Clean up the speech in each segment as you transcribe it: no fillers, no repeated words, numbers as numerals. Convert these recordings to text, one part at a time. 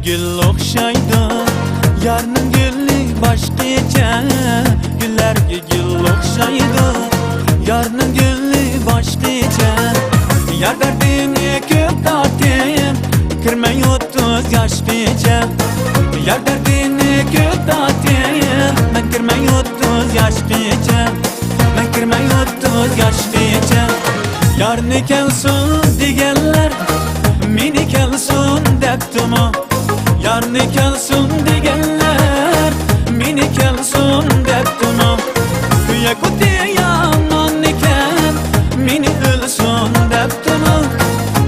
Gül okşaydı, yarının gülü başkaca. Güllerge gül okşaydı, yarının gülü başkaca. Yar derdini kök tatayım, kırmayı 30 yaşlıca. Yar derdini kök tatayım, ben kırmayı 30 yaşlıca. Ben kırmayı 30 yaşlıca. Yarını kelsun digenler, mini kelsun deptumu. Yarını kelsun digenler, mini kelsun deptumu. Küye kuti yaman iken, mini ölsun deptumu.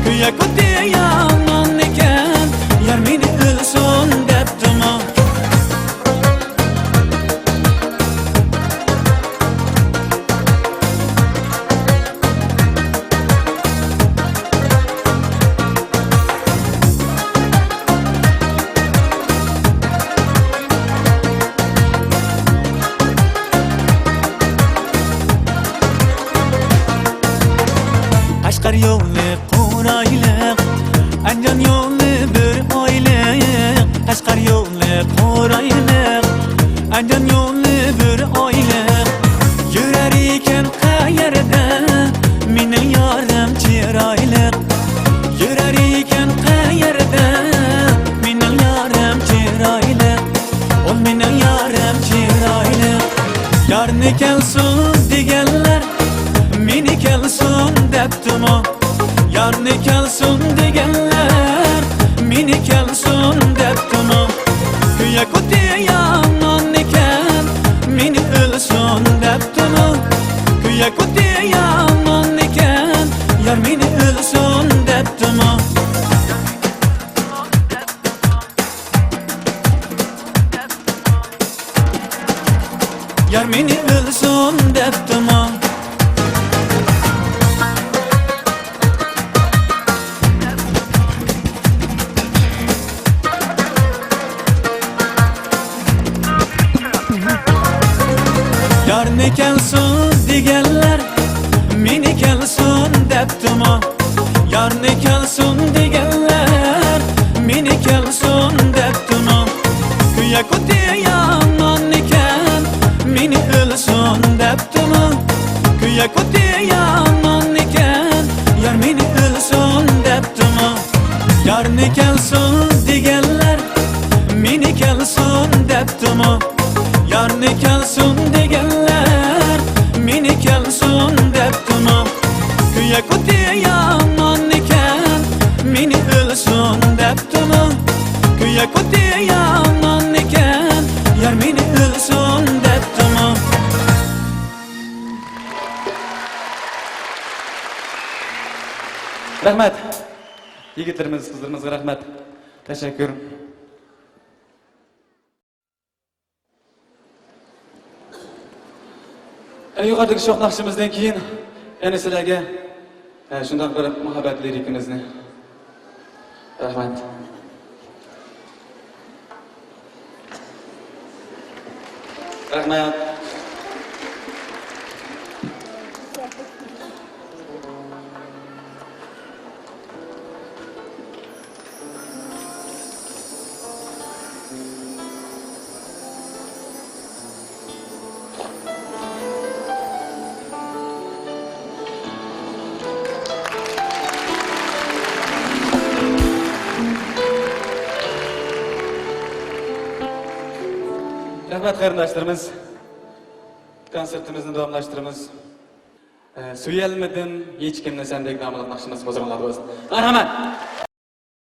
Küye kuti yaman iken, yar mini ölsun deptumu. Aşkar yolu kuraylık, Ancan yolu bir aylık. Aşkar yolu kuraylık, Ancan yolu bir aylık. Yürər iken qayerdə, minin yarım çiraylık. Yürər iken qayerdə, minin yarım çiraylık. Ol minin yarım çiraylık. Yarını kelsun digenler, mini kelsun deptumu. Yarını kelsun digenler, mini kelsun deptumu. Küye kuti yaman iken, mini ölsun deptumu. Küye kuti yaman iken, yar mini ölsun deptumu. Yar mini ölsun deptumu. Yarını kelsun digenler, mini kelsun deptumu. Yarını kelsun digenler, mini kelsun deptumu. Küye kuti yaman iken, mini ölsun deptumu. Küye kuti yaman iken, yar mini ölsun deptumu. Yarını kelsun digenler, mini kelsun deptumu. Yarını kelsun digenler, mini kelsun deptumu. Küye kuti yaman iken, mini ölsun deptumu. Küye kuti yaman iken, yar mini ölsun deptumu. Rahmet. Yigitlerimiz, kızlarımızga rahmet. Teşekkür. Yukarıdaki şok nakşimizden keyin eni sizlerge şundan bir muhabbet lirikimizni. Rahmet. Rahmet. Rahmet qarindoshlarimiz, konsertimizni davomlashtiramiz. Suyalmadim hech kimni sendek dam qilmoqchimiz, o'zingizlar bo'lsin. Marhamat.